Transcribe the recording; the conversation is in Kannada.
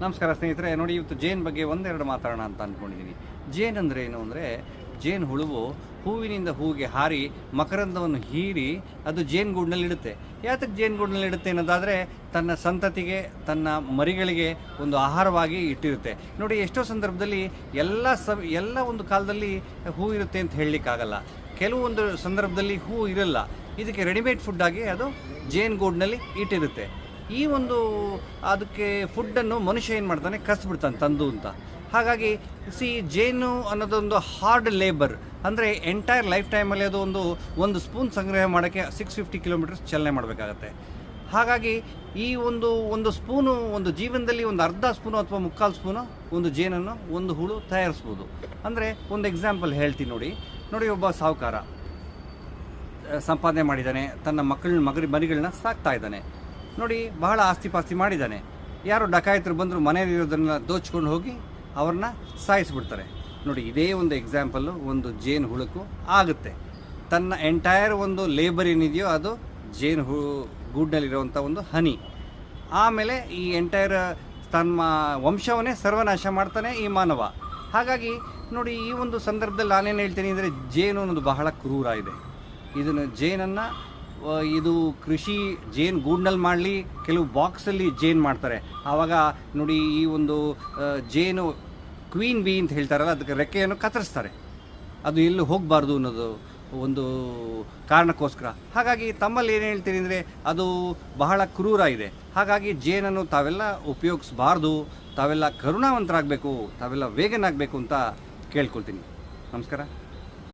ನಮಸ್ಕಾರ ಸ್ನೇಹಿತರೆ. ನೋಡಿ, ಇವತ್ತು ಜೇನ್ ಬಗ್ಗೆ ಒಂದೆರಡು ಮಾತಾಡೋಣ ಅಂತ ಅಂದ್ಕೊಂಡಿದ್ದೀನಿ. ಜೇನ್ ಅಂದರೆ ಏನು ಅಂದರೆ, ಜೇನು ಹುಳುವು ಹೂವಿನಿಂದ ಹೂವಿಗೆ ಹಾರಿ ಮಕರಂದವನ್ನು ಹೀರಿ ಅದು ಜೇನುಗೂಡಿನಲ್ಲಿ ಇಡುತ್ತೆ. ಯಾತಕ್ಕೆ ಜೇನುಗೂಡಿನಲ್ಲಿ ಇಡುತ್ತೆ ಅನ್ನೋದಾದರೆ, ತನ್ನ ಸಂತತಿಗೆ, ತನ್ನ ಮರಿಗಳಿಗೆ ಒಂದು ಆಹಾರವಾಗಿ ಇಟ್ಟಿರುತ್ತೆ. ನೋಡಿ, ಎಷ್ಟೋ ಸಂದರ್ಭದಲ್ಲಿ ಎಲ್ಲ ಒಂದು ಕಾಲದಲ್ಲಿ ಹೂ ಇರುತ್ತೆ ಅಂತ ಹೇಳಲಿಕ್ಕಾಗಲ್ಲ. ಕೆಲವೊಂದು ಸಂದರ್ಭದಲ್ಲಿ ಹೂ ಇರಲ್ಲ. ಇದಕ್ಕೆ ರೆಡಿಮೇಡ್ ಫುಡ್ಡಾಗಿ ಅದು ಜೇನುಗೂಡಿನಲ್ಲಿ ಇಟ್ಟಿರುತ್ತೆ. ಈ ಒಂದು ಅದಕ್ಕೆ ಫುಡ್ಡನ್ನು ಮನುಷ್ಯ ಏನು ಮಾಡ್ತಾನೆ, ಕಸ್ಬಿಡ್ತಾನೆ ತಂದು ಅಂತ. ಹಾಗಾಗಿ ಜೇನು ಅನ್ನೋದೊಂದು ಹಾರ್ಡ್ ಲೇಬರ್. ಅಂದರೆ ಎಂಟೈರ್ ಲೈಫ್ ಟೈಮಲ್ಲಿ ಅದು ಒಂದು ಸ್ಪೂನ್ ಸಂಗ್ರಹ ಮಾಡೋಕ್ಕೆ 650 ಕಿಲೋಮೀಟರ್ಸ್ ಚಲನೆ ಮಾಡಬೇಕಾಗತ್ತೆ. ಹಾಗಾಗಿ ಈ ಒಂದು ಸ್ಪೂನು, ಒಂದು ಜೀವನದಲ್ಲಿ ಒಂದು ಅರ್ಧ ಸ್ಪೂನು ಅಥವಾ ಮುಕ್ಕಾಲು ಸ್ಪೂನು ಒಂದು ಜೇನನ್ನು ಒಂದು ಹುಳು ತಯಾರಿಸ್ಬೋದು. ಅಂದರೆ ಒಂದು ಎಕ್ಸಾಂಪಲ್ ಹೇಳ್ತೀನಿ ನೋಡಿ. ಒಬ್ಬ ಸಾಹುಕಾರ ಸಂಪಾದನೆ ಮಾಡಿದ್ದಾನೆ, ತನ್ನ ಮರಿಗಳನ್ನ ಸಾಕ್ತಾ ಇದ್ದಾನೆ. ನೋಡಿ, ಬಹಳ ಆಸ್ತಿ ಪಾಸ್ತಿ ಮಾಡಿದ್ದಾನೆ. ಯಾರೋ ಡಕಾಯಿತರು ಬಂದರು, ಮನೆಯಲ್ಲಿರೋದನ್ನು ದೋಚ್ಕೊಂಡು ಹೋಗಿ ಅವ್ರನ್ನ ಸಾಯಿಸಿಬಿಡ್ತಾರೆ. ನೋಡಿ, ಇದೇ ಒಂದು ಎಕ್ಸಾಂಪಲ್ಲು ಒಂದು ಜೇನು ಹುಳುಕು ಆಗುತ್ತೆ. ತನ್ನ ಎಂಟೈರ್ ಒಂದು ಲೇಬರ್ ಏನಿದೆಯೋ ಅದು ಜೇನು ಗೂಡಿನಲ್ಲಿರುವಂಥ ಒಂದು ಹನಿ. ಆಮೇಲೆ ಈ ಎಂಟೈರ್ ತನ್ನ ವಂಶವನ್ನೇ ಸರ್ವನಾಶ ಮಾಡ್ತಾನೆ ಈ ಮಾನವ. ಹಾಗಾಗಿ ನೋಡಿ, ಈ ಒಂದು ಸಂದರ್ಭದಲ್ಲಿ ನಾನೇನು ಹೇಳ್ತೀನಿ ಅಂದರೆ, ಜೇನು ಅನ್ನೋದು ಬಹಳ ಕ್ರೂರ ಇದೆ. ಜೇನನ್ನು ಇದು ಕೃಷಿ ಜೇನು ಗೂಡಿನಲ್ಲಿ ಮಾಡಲಿ, ಕೆಲವು ಬಾಕ್ಸಲ್ಲಿ ಜೇನು ಮಾಡ್ತಾರೆ. ಆವಾಗ ನೋಡಿ, ಈ ಒಂದು ಜೇನು ಕ್ವೀನ್ ಬಿ ಅಂತ ಹೇಳ್ತಾರಲ್ಲ, ಅದಕ್ಕೆ ರೆಕ್ಕೆಯನ್ನು ಕತ್ತರಿಸ್ತಾರೆ. ಅದು ಎಲ್ಲೂ ಹೋಗಬಾರ್ದು ಅನ್ನೋದು ಒಂದು ಕಾರಣಕ್ಕೋಸ್ಕರ. ಹಾಗಾಗಿ ತಮ್ಮಲ್ಲಿ ಏನು ಹೇಳ್ತೀನಿ ಅಂದರೆ, ಅದು ಬಹಳ ಕ್ರೂರ ಇದೆ. ಹಾಗಾಗಿ ಜೇನನ್ನು ತಾವೆಲ್ಲ ಉಪಯೋಗಿಸಬಾರ್ದು, ತಾವೆಲ್ಲ ಕರುಣಾವಂತರಾಗಬೇಕು, ತಾವೆಲ್ಲ ವೇಗನಾಗಬೇಕು ಅಂತ ಕೇಳ್ಕೊಳ್ತೀನಿ. ನಮಸ್ಕಾರ.